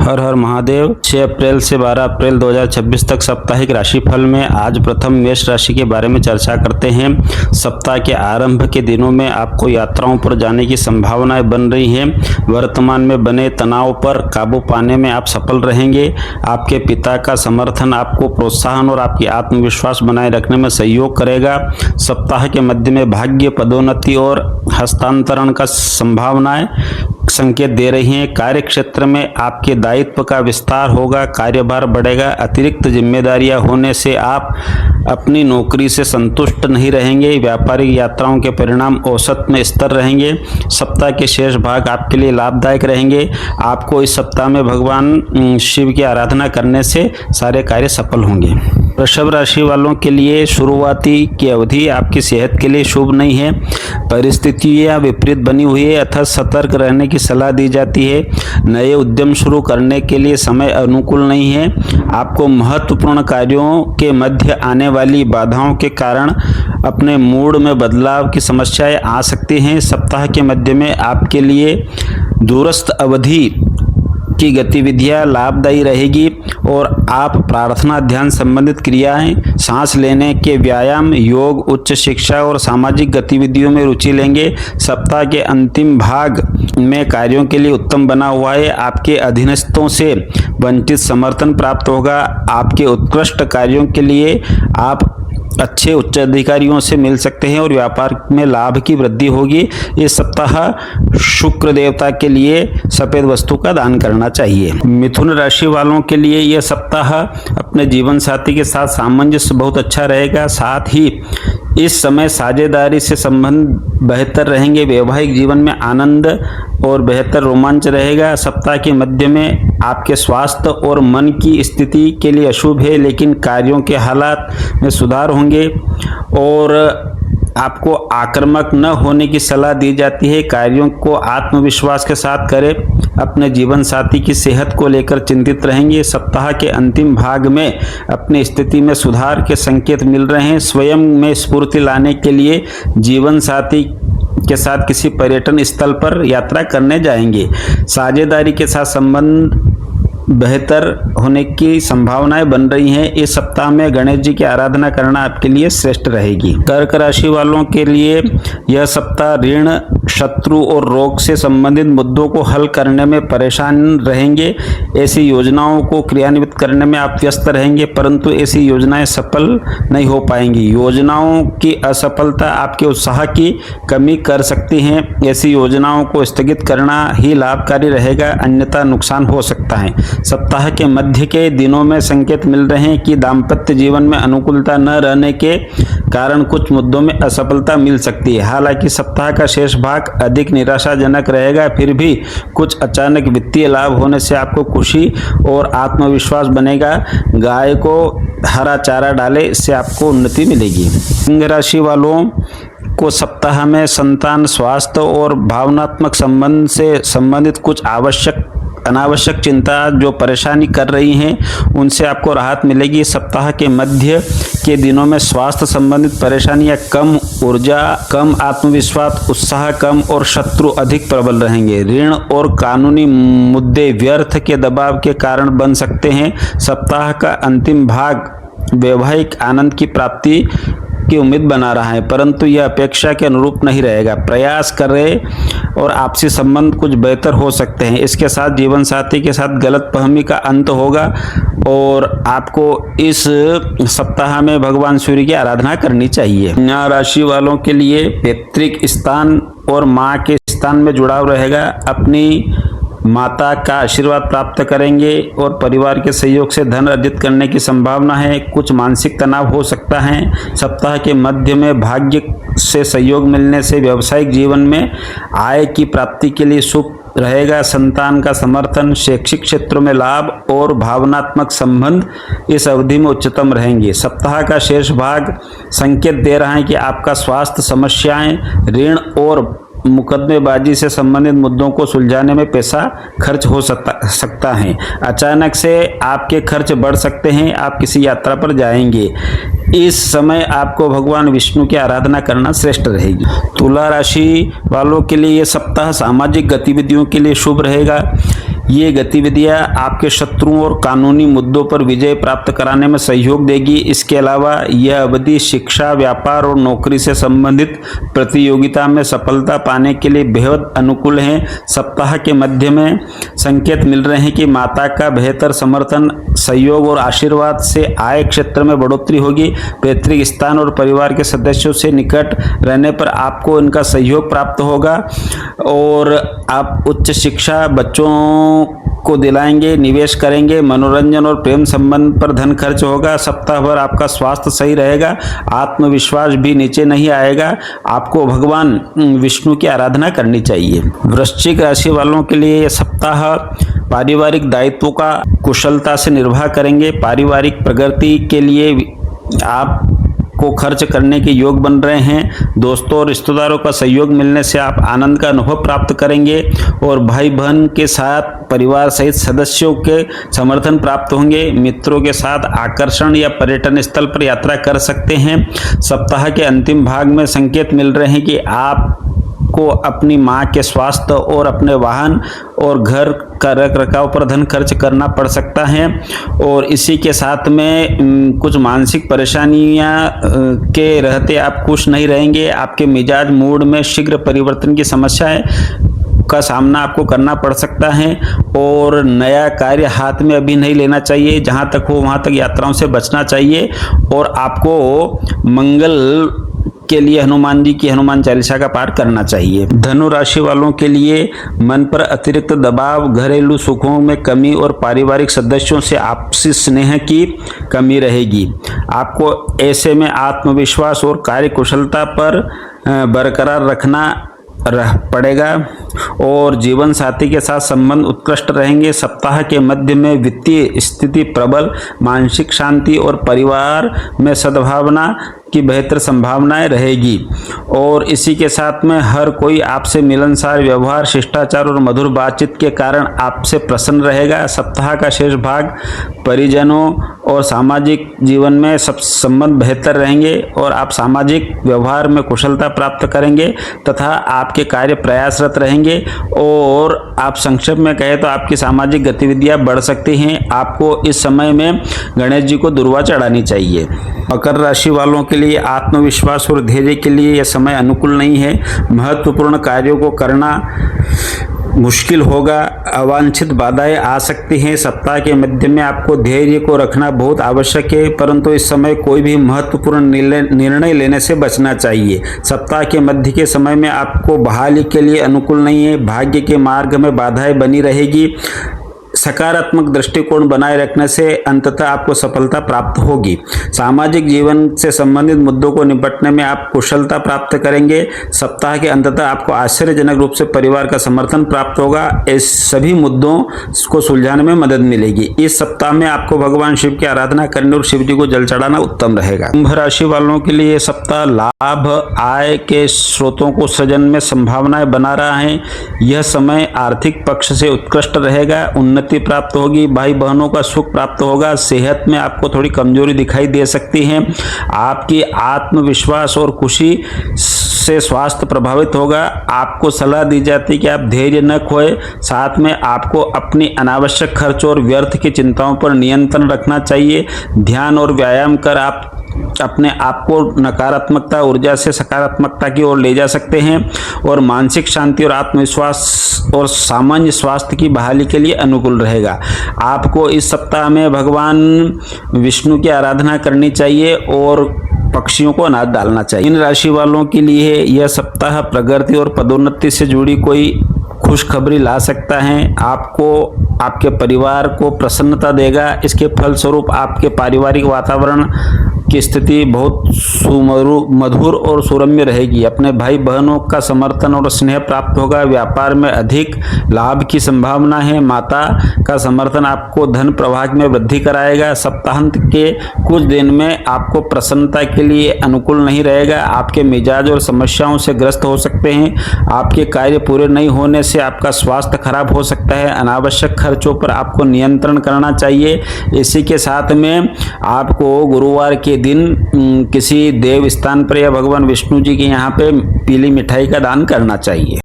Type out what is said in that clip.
हर हर महादेव। 6 अप्रैल से 12 अप्रैल 2026 तक साप्ताहिक राशिफल में आज प्रथम मेष राशि के बारे में चर्चा करते हैं। सप्ताह के आरंभ के दिनों में आपको यात्राओं पर जाने की संभावनाएं बन रही हैं। वर्तमान में बने तनाव पर काबू पाने में आप सफल रहेंगे। आपके पिता का समर्थन आपको प्रोत्साहन और आपकी आत्मविश्वास बनाए रखने में सहयोग करेगा। सप्ताह के मध्य में भाग्य, पदोन्नति और हस्तांतरण का संभावनाएं संकेत दे रही हैं। कार्य क्षेत्र में आपके दायित्व का विस्तार होगा, कार्यभार बढ़ेगा। अतिरिक्त जिम्मेदारियां होने से आप अपनी नौकरी से संतुष्ट नहीं रहेंगे। व्यापारिक यात्राओं के परिणाम औसत में स्थिर रहेंगे। सप्ताह के शेष भाग आपके लिए लाभदायक रहेंगे। आपको इस सप्ताह में भगवान शिव की आराधना करने से सारे कार्य सफल होंगे। वृषभ राशि वालों के लिए शुरुआती की अवधि आपकी सेहत के लिए शुभ नहीं है। परिस्थितियां विपरीत बनी हुई है, अतः सतर्क रहने की सलाह दी जाती है। नए उद्यम शुरू करने के लिए समय अनुकूल नहीं है। आपको महत्वपूर्ण कार्यों के मध्य आने वाली बाधाओं के कारण अपने मूड में बदलाव की समस्याएं आ सकती हैं। सप्ताह के मध्य में आपके लिए दूरस्थ अवधि की गतिविधियां लाभदायी रहेगी और आप प्रार्थना, ध्यान संबंधित क्रियाएं, सांस लेने के व्यायाम, योग, उच्च शिक्षा और सामाजिक गतिविधियों में रुचि लेंगे। सप्ताह के अंतिम भाग में कार्यों के लिए उत्तम बना हुआ है। आपके अधीनस्थों से वंचित समर्थन प्राप्त होगा। आपके उत्कृष्ट कार्यों के लिए आप अच्छे उच्च अधिकारियों से मिल सकते हैं और व्यापार में लाभ की वृद्धि होगी। इस सप्ताह शुक्र देवता के लिए सफेद वस्तु का दान करना चाहिए। मिथुन राशि वालों के लिए यह सप्ताह अपने जीवन साथी के साथ सामंजस्य बहुत अच्छा रहेगा। साथ ही इस समय साझेदारी से संबंध बेहतर रहेंगे। वैवाहिक जीवन में आनंद और बेहतर रोमांच रहेगा। सप्ताह के मध्य में आपके स्वास्थ्य और मन की स्थिति के लिए अशुभ है, लेकिन कार्यों के हालात में सुधार होंगे और आपको आक्रामक न होने की सलाह दी जाती है। कार्यों को आत्मविश्वास के साथ करें। अपने जीवन साथी की सेहत को लेकर चिंतित रहेंगे। सप्ताह के अंतिम भाग में अपनी स्थिति में सुधार के संकेत मिल रहे हैं। स्वयं में स्फूर्ति लाने के लिए जीवन साथी के साथ किसी पर्यटन स्थल पर यात्रा करने जाएंगे। साझेदारी के साथ संबंध बेहतर होने की संभावनाएं बन रही हैं। इस सप्ताह में गणेश जी की आराधना करना आपके लिए श्रेष्ठ रहेगी। कर्क राशि वालों के लिए यह सप्ताह ऋण, शत्रु और रोग से संबंधित मुद्दों को हल करने में परेशान रहेंगे। ऐसी योजनाओं को क्रियान्वित करने में आप व्यस्त रहेंगे, परंतु ऐसी योजनाएं सफल नहीं हो पाएंगी। योजनाओं की असफलता आपके उत्साह की कमी कर सकती हैं। ऐसी योजनाओं को स्थगित करना ही लाभकारी रहेगा, अन्यथा नुकसान हो सकता है। सप्ताह के मध्य के दिनों में संकेत मिल रहे हैं कि दाम्पत्य जीवन में अनुकूलता न रहने के कारण कुछ मुद्दों में असफलता मिल सकती है। हालांकि सप्ताह का शेष भाग अधिक निराशाजनक रहेगा, फिर भी कुछ अचानक वित्तीय लाभ होने से आपको खुशी और आत्मविश्वास बनेगा। गाय को हरा चारा डालें, इससे आपको उन्नति मिलेगी। सिंह राशि वालों को सप्ताह में संतान, स्वास्थ्य और भावनात्मक संबंध से संबंधित कुछ अनावश्यक चिंता जो परेशानी कर रही हैं, उनसे आपको राहत मिलेगी। सप्ताह के मध्य के दिनों में स्वास्थ्य संबंधित परेशानियां, कम ऊर्जा, कम आत्मविश्वास, उत्साह कम और शत्रु अधिक प्रबल रहेंगे। ऋण और कानूनी मुद्दे व्यर्थ के दबाव के कारण बन सकते हैं। सप्ताह का अंतिम भाग वैवाहिक आनंद की प्राप्ति की उम्मीद बना रहा है, परंतु यह अपेक्षा के अनुरूप नहीं रहेगा। प्रयास करें और आपसी संबंध कुछ बेहतर हो सकते हैं। इसके साथ जीवन साथी के साथ गलतफहमी का अंत होगा और आपको इस सप्ताह में भगवान सूर्य की आराधना करनी चाहिए। कन्या राशि वालों के लिए पैतृक स्थान और माँ के स्थान में जुड़ाव रहेगा। अपनी माता का आशीर्वाद प्राप्त करेंगे और परिवार के सहयोग से धन अर्जित करने की संभावना है। कुछ मानसिक तनाव हो सकता है। सप्ताह के मध्य में भाग्य से सहयोग मिलने से व्यावसायिक जीवन में आय की प्राप्ति के लिए शुभ रहेगा। संतान का समर्थन, शैक्षिक क्षेत्रों में लाभ और भावनात्मक संबंध इस अवधि में उच्चतम रहेंगे। सप्ताह का शेष भाग संकेत दे रहा है कि आपका स्वास्थ्य समस्याएं, ऋण और मुकदमेबाजी से संबंधित मुद्दों को सुलझाने में पैसा खर्च हो सकता है। अचानक से आपके खर्च बढ़ सकते हैं। आप किसी यात्रा पर जाएंगे। इस समय आपको भगवान विष्णु की आराधना करना श्रेष्ठ रहेगी। तुला राशि वालों के लिए यह सप्ताह सामाजिक गतिविधियों के लिए शुभ रहेगा। ये गतिविधियां आपके शत्रुओं और कानूनी मुद्दों पर विजय प्राप्त कराने में सहयोग देगी। इसके अलावा यह अवधि शिक्षा, व्यापार और नौकरी से संबंधित प्रतियोगिता में सफलता पाने के लिए बेहद अनुकूल है। सप्ताह के मध्य में संकेत मिल रहे हैं कि माता का बेहतर समर्थन, सहयोग और आशीर्वाद से आय क्षेत्र में बढ़ोतरी होगी। पैतृक स्थान और परिवार के सदस्यों से निकट रहने पर आपको इनका सहयोग प्राप्त होगा और आप उच्च शिक्षा बच्चों को दिलाएंगे, निवेश करेंगे। मनोरंजन और प्रेम संबंध पर धन खर्च होगा। सप्ताह भर आपका स्वास्थ्य सही रहेगा, आत्मविश्वास भी नीचे नहीं आएगा। आपको भगवान विष्णु की आराधना करनी चाहिए। वृश्चिक राशि वालों के लिए यह सप्ताह पारिवारिक दायित्वों का कुशलता से निर्वाह करेंगे। पारिवारिक प्रगति के लिए आप को खर्च करने के योग बन रहे हैं। दोस्तों और रिश्तेदारों का सहयोग मिलने से आप आनंद का अनुभव प्राप्त करेंगे और भाई बहन के साथ परिवार सहित सदस्यों के समर्थन प्राप्त होंगे। मित्रों के साथ आकर्षण या पर्यटन स्थल पर यात्रा कर सकते हैं। सप्ताह के अंतिम भाग में संकेत मिल रहे हैं कि आप को अपनी मां के स्वास्थ्य और अपने वाहन और घर का रखरखाव पर धन खर्च करना पड़ सकता है और इसी के साथ में कुछ मानसिक परेशानियां के रहते आप खुश नहीं रहेंगे। आपके मिजाज मूड में शीघ्र परिवर्तन की समस्याएं का सामना आपको करना पड़ सकता है और नया कार्य हाथ में अभी नहीं लेना चाहिए। जहां तक हो वहां तक यात्राओं से बचना चाहिए और आपको मंगल के लिए हनुमान जी की हनुमान चालीसा का पाठ करना चाहिए। धनु राशि वालों के लिए मन पर अतिरिक्त दबाव, घरेलू सुखों में कमी और पारिवारिक सदस्यों से आपसी स्नेह की कमी रहेगी। आपको ऐसे में आत्मविश्वास और कार्य कुशलता पर बरकरार रखना पड़ेगा और जीवन साथी के साथ संबंध उत्कृष्ट रहेंगे। सप्ताह के मध्य में वित्तीय स्थिति प्रबल, मानसिक शांति और परिवार में सद्भावना की बेहतर संभावनाएं रहेगी और इसी के साथ में हर कोई आपसे मिलनसार व्यवहार, शिष्टाचार और मधुर बातचीत के कारण आपसे प्रसन्न रहेगा। सप्ताह का शेष भाग परिजनों और सामाजिक जीवन में सब संबंध बेहतर रहेंगे और आप सामाजिक व्यवहार में कुशलता प्राप्त करेंगे तथा आपके कार्य प्रयासरत रहेंगे और आप संक्षेप में कहें तो आपकी सामाजिक गतिविधियां बढ़ सकती हैं। आपको इस समय में गणेश जी को दुर्वा चढ़ानी चाहिए। मकर राशि वालों के लिए आत्मविश्वास और धैर्य के लिए यह समय अनुकूल नहीं है। महत्वपूर्ण कार्यों को करना मुश्किल होगा, अवांछित बाधाएं आ सकती हैं। सप्ताह के मध्य में आपको धैर्य को रखना बहुत आवश्यक है, परंतु इस समय कोई भी महत्वपूर्ण निर्णय लेने से बचना चाहिए। सप्ताह के मध्य के समय में आपको बहाली के लिए अनुकूल नहीं है। भाग्य के मार्ग में बाधाएं बनी रहेगी। सकारात्मक दृष्टिकोण बनाए रखने से अंततः आपको सफलता प्राप्त होगी। सामाजिक जीवन से संबंधित मुद्दों को निपटने में आप कुशलता प्राप्त करेंगे। सप्ताह के अंततः आपको आश्चर्यजनक रूप से परिवार का समर्थन प्राप्त होगा। इस सभी मुद्दों को सुलझाने में मदद मिलेगी। इस सप्ताह में आपको भगवान शिव की आराधना करने और शिव जी को जल चढ़ाना उत्तम रहेगा। कुंभ राशि वालों के लिए सप्ताह लाभ, आय के स्रोतों को सृजन में संभावनाएं बना रहा है। यह समय आर्थिक पक्ष से उत्कृष्ट रहेगा। उन्नति प्राप्त होगी, भाई बहनों का सुख प्राप्त होगा। सेहत में आपको थोड़ी कमजोरी दिखाई दे सकती है। आपकी आत्मविश्वास और खुशी से स्वास्थ्य प्रभावित होगा। आपको सलाह दी जाती है कि आप धैर्य न खोए। साथ में आपको अपनी अनावश्यक खर्च और व्यर्थ की चिंताओं पर नियंत्रण रखना चाहिए। ध्यान और व्यायाम कर आप अपने आप को नकारात्मकता ऊर्जा से सकारात्मकता की ओर ले जा सकते हैं और मानसिक शांति और आत्मविश्वास और सामान्य स्वास्थ्य की बहाली के लिए अनुकूल रहेगा। आपको इस सप्ताह में भगवान विष्णु की आराधना करनी चाहिए और पक्षियों को अनाज डालना चाहिए। इन राशि वालों के लिए यह सप्ताह प्रगति और पदोन्नति से जुड़ी कोई खुशखबरी ला सकता है। आपको आपके परिवार को प्रसन्नता देगा। इसके फलस्वरूप आपके पारिवारिक वातावरण की स्थिति बहुत मधुर और सुरम्य रहेगी। अपने भाई बहनों का समर्थन और स्नेह प्राप्त होगा। व्यापार में अधिक लाभ की संभावना है। माता का समर्थन आपको धन प्रवाह में वृद्धि कराएगा। सप्ताहांत के कुछ दिन में आपको प्रसन्नता के लिए अनुकूल नहीं रहेगा। आपके मिजाज और समस्याओं से ग्रस्त हो सकते हैं। आपके कार्य पूरे नहीं होने से आपका स्वास्थ्य खराब हो सकता है। अनावश्यक खर्चों पर आपको नियंत्रण करना चाहिए। इसी के साथ में आपको गुरुवार के दिन किसी देव स्थान पर या भगवान विष्णु जी के यहाँ पे पीली मिठाई का दान करना चाहिए।